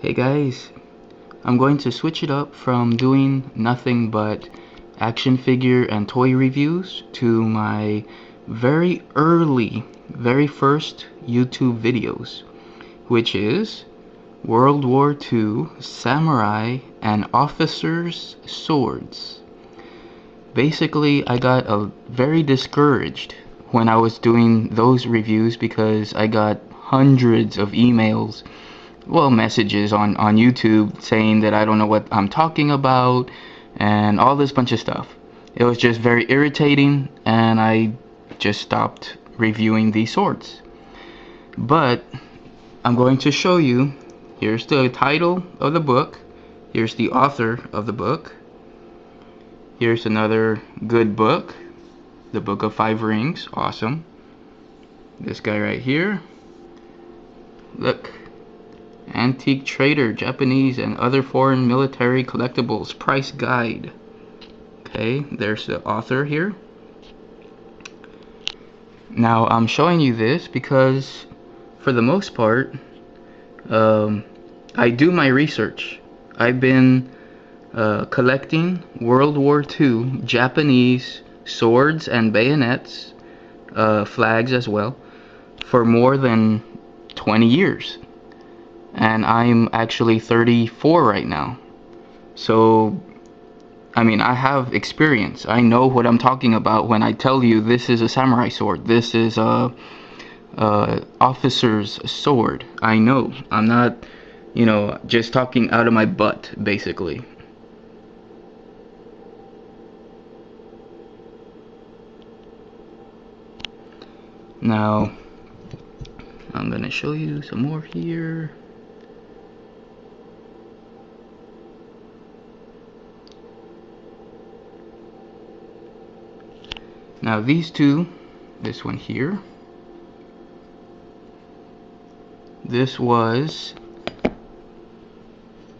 Hey guys, I'm going to switch it up from doing nothing but action figure and toy reviews to my very first YouTube videos, which is World War II Samurai and Officers' Swords. Basically, I got very discouraged when I was doing those reviews because I got hundreds of emails, messages on YouTube saying that I don't know what I'm talking about and all this bunch of stuff. It was just very irritating, and I just stopped reviewing these swords. But I'm going to show you. Here's the title of the book. Here's the author of the book. Here's another good book, The Book of Five Rings. Awesome. This guy right here. Look. Antique Trader, Japanese and other foreign military collectibles price guide. Okay, there's the author here. Now I'm showing you this because for the most part I do my research. I've been collecting World War II Japanese swords and bayonets, flags as well, for more than 20 years. And I'm actually 34 right now. So, I mean, I have experience. I know what I'm talking about when I tell you this is a samurai sword. This is a officer's sword. I know. I'm not, just talking out of my butt, basically. Now, I'm gonna show you some more here. Now these two, this one here, this was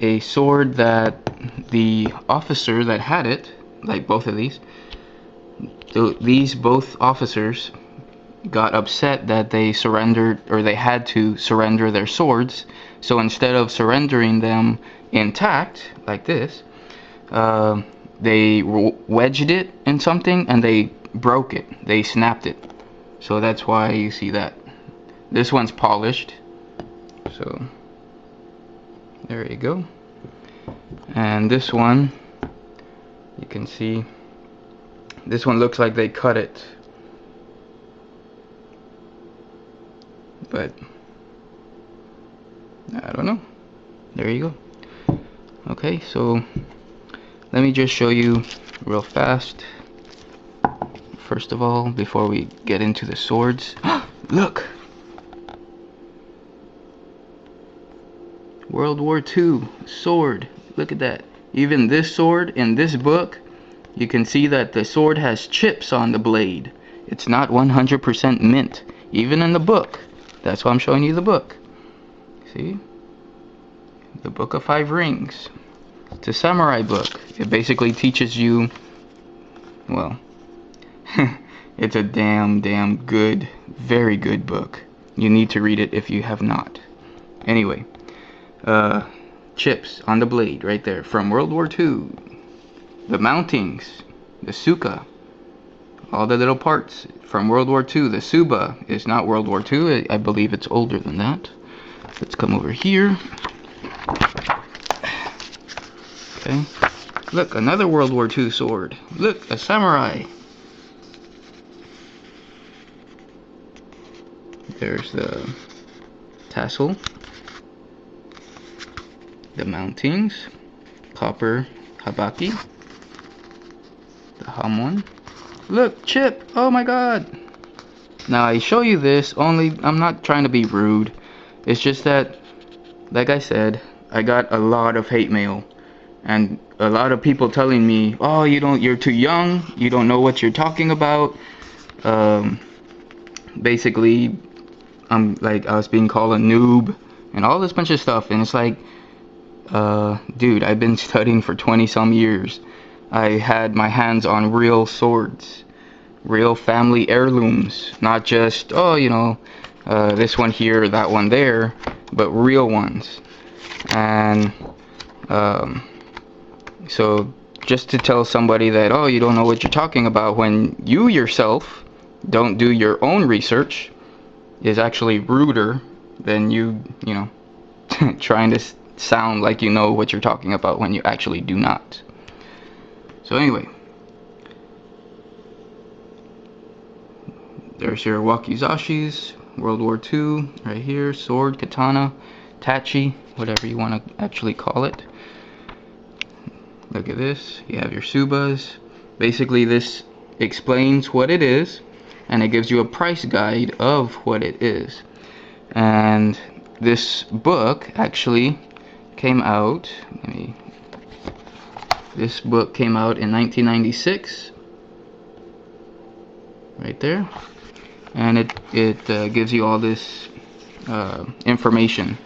a sword that the officer that had it, like both of these both officers got upset that they surrendered, or they had to surrender their swords. So instead of surrendering them intact like this, they wedged it in something and they broke it. They snapped it. So that's why you see that. This one's polished. So there you go. And this one, you can see, this one looks like they cut it. But I don't know. There you go. Okay, so let me just show you real fast. First of all, before we get into the swords, look! World War II sword. Look at that. Even this sword in this book, you can see that the sword has chips on the blade. It's not 100% mint, even in the book. That's why I'm showing you the book. See? The Book of Five Rings. It's a samurai book. It basically teaches you, well, it's a damn good, very good book. You need to read it if you have not. Anyway, chips on the blade right there from World War II. The mountings, the suka, all the little parts from World War II. The suba is not World War II. I believe it's older than that. Let's come over here. Okay. Look, another World War II sword. Look, a samurai. There's the tassel, the mountings, copper habaki, the hamon. Look, chip! Oh my god! Now I show you this only, I'm not trying to be rude. It's just that, like I said, I got a lot of hate mail. And a lot of people telling me, oh, you're too young, you don't know what you're talking about. Basically, I was being called a noob and all this bunch of stuff. And it's like, dude, I've been studying for 20 some years. I had my hands on real swords, real family heirlooms, not just, this one here, that one there, but real ones. And so just to tell somebody that, oh, you don't know what you're talking about when you yourself don't do your own research is actually ruder than you know, trying to sound like you know what you're talking about when you actually do not. So anyway, there's your wakizashis, World War II, right here, sword, katana, tachi, whatever you want to actually call it. Look at this, you have your subas. Basically this explains what it is, and it gives you a price guide of what it is. And this book actually came out, this book came out in 1996, right there. And it gives you all this information.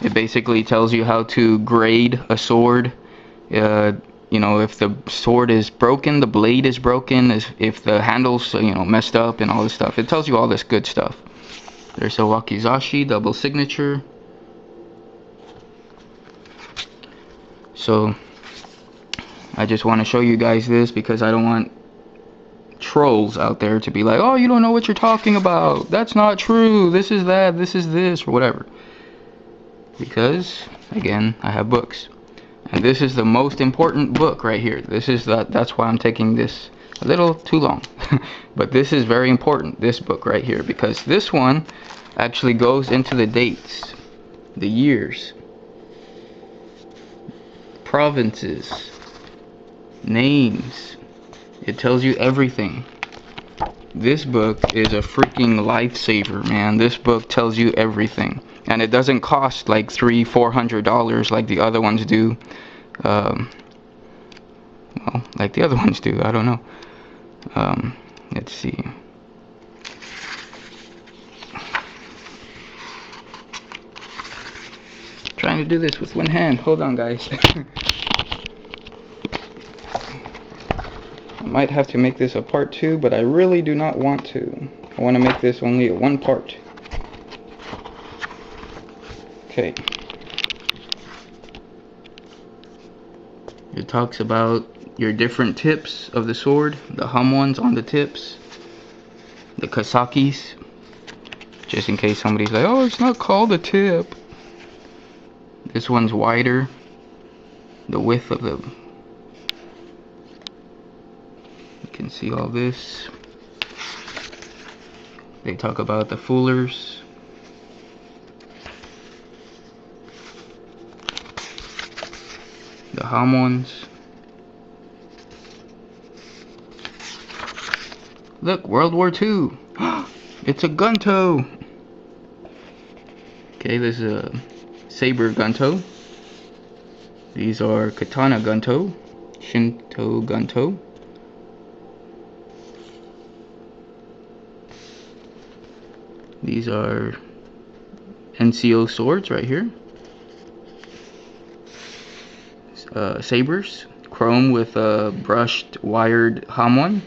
It basically tells you how to grade a sword. You know, if the sword is broken, the blade is broken, if the handle's, you know, messed up and all this stuff. It tells you all this good stuff. There's a wakizashi, double signature. So I just want to show you guys this because I don't want trolls out there to be like, oh, you don't know what you're talking about, that's not true, this is that, this is this, or whatever. Because again, I have books, and this is the most important book right here. This is that's why I'm taking this a little too long. But this is very important, this book right here, because this one actually goes into the dates, the years, provinces, names. It tells you everything. This book is a freaking lifesaver, man. This book tells you everything. And it doesn't cost like $300-400 like the other ones do. Well, like the other ones do, I don't know. Let's see. Trying to do this with one hand. Hold on, guys. I might have to make this a part 2, but I really do not want to. I want to make this only a 1 part. Okay. It talks about your different tips of the sword, the hum ones on the tips, the kasakis, just in case somebody's like, oh, it's not called a tip. This one's wider, the width of the, you can see all this. They talk about the fullers, the hum ones. Look, World War II. It's a gunto. Okay, this is a saber gunto. These are katana gunto, shinto gunto. These are NCO swords right here. Sabers, chrome with a brushed wired hum one.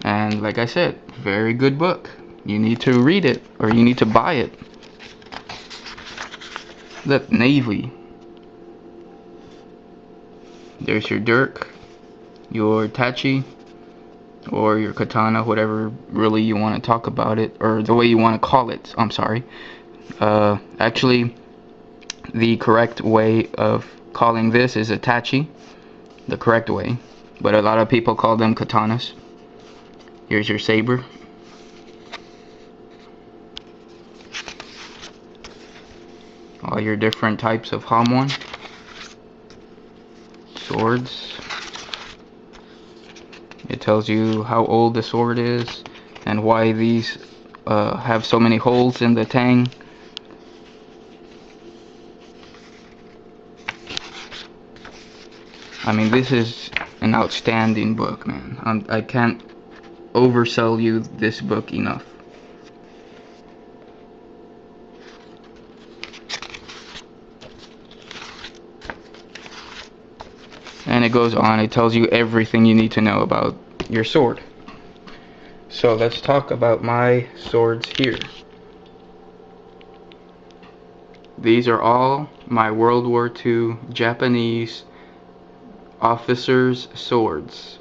And like I said, very good book. You need to read it, or you need to buy it. Look, Navy. There's your dirk, your tachi, or your katana, whatever really you want to talk about it, or the way you want to call it. I'm sorry. Actually, the correct way of calling this is a tachi, the correct way, but a lot of people call them katanas. Here's your saber. All your different types of hamon, swords. It tells you how old the sword is and why these have so many holes in the tang. I mean, this is an outstanding book, man. I can't oversell you this book enough. And it goes on, it tells you everything you need to know about your sword. So let's talk about my swords here. These are all my World War II Japanese officers' swords.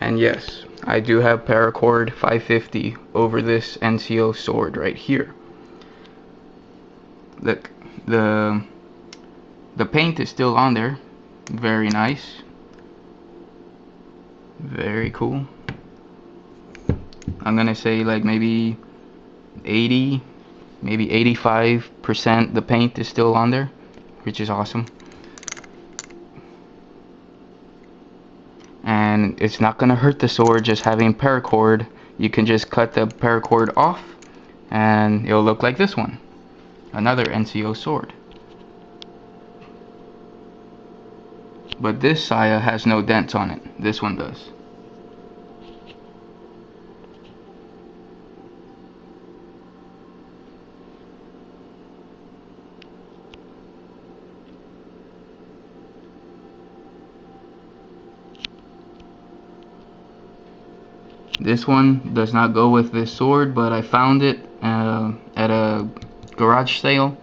And yes, I do have paracord 550 over this NCO sword right here. Look, the paint is still on there. Very nice. Very cool. I'm gonna say like maybe 80, maybe 85% the paint is still on there, which is awesome. And it's not gonna hurt the sword just having paracord. You can just cut the paracord off and it'll look like this one. Another NCO sword. But this saya has no dents on it. This one does. This one does not go with this sword, but I found it at a garage sale,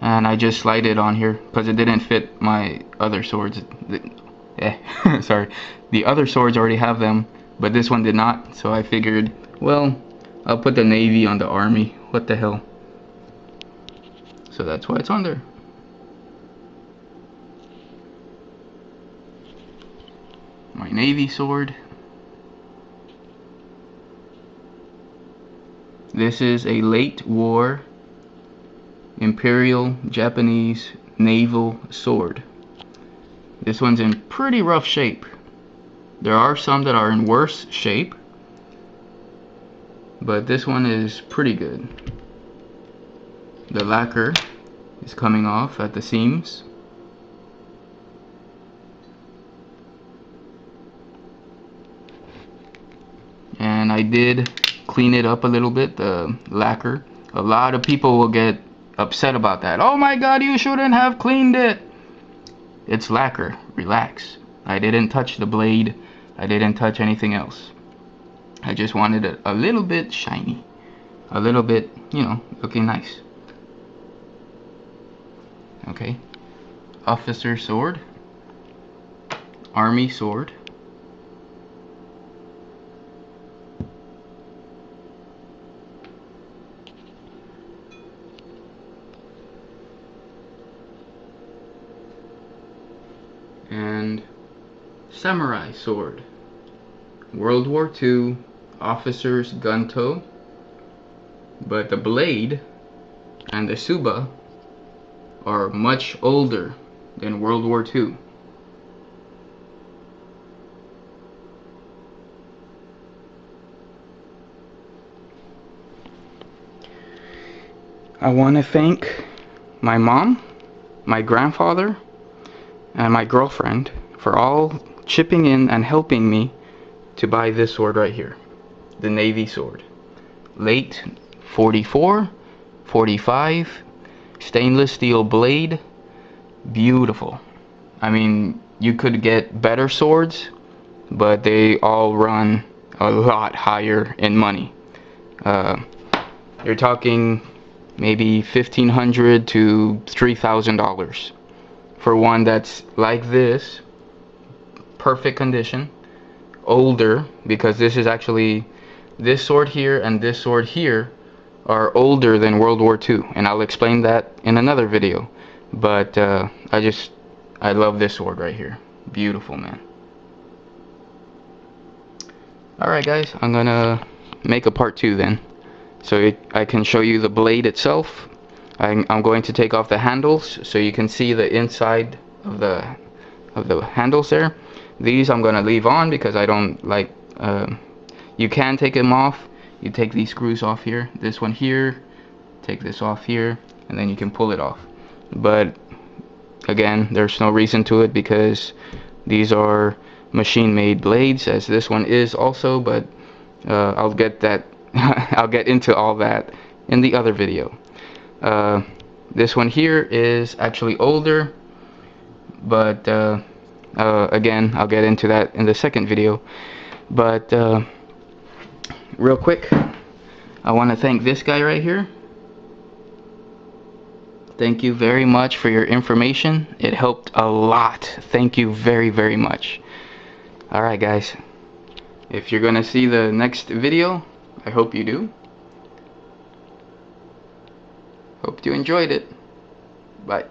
and I just slide it on here because it didn't fit my other swords. Sorry, the other swords already have them, but this one did not, so I figured, well, I'll put the Navy on the Army. What the hell? So that's why it's on there. My Navy sword. This is a late war Imperial Japanese naval sword. This one's in pretty rough shape. There are some that are in worse shape, but this one is pretty good. The lacquer is coming off at the seams. And I did clean it up a little bit, the lacquer. A lot of people will get upset about that. Oh my god, you shouldn't have cleaned it. It's lacquer. Relax. I didn't touch the blade. I didn't touch anything else. I just wanted it a little bit shiny. A little bit, you know, looking nice. Okay. Officer sword. Army sword. And samurai sword. World War II officer's gun toe, but the blade and the tsuba are much older than World War II. I want to thank my mom, my grandfather, and my girlfriend for all chipping in and helping me to buy this sword right here, the Navy sword. Late 44, 45, stainless steel blade, beautiful. I mean, you could get better swords, but they all run a lot higher in money. You're talking maybe $1,500 to $3,000 for one that's like this, perfect condition, older, because this is actually, this sword here and this sword here are older than World War II, and I'll explain that in another video. But I love this sword right here. Beautiful, man. Alright guys, I'm gonna make a part 2 then, so I can show you the blade itself. I'm going to take off the handles so you can see the inside of the handles there. These I'm going to leave on because I don't like, you can take them off. You take these screws off here, this one here, take this off here, and then you can pull it off. But again, there's no reason to it because these are machine made blades, as this one is also, but I'll get that I'll get into all that in the other video. This one here is actually older, but again, I'll get into that in the second video. But real quick, I want to thank this guy right here. Thank you very much for your information. It helped a lot. Thank you very, very much. Alright guys, if you're gonna see the next video, I hope you do. Hope you enjoyed it. Bye.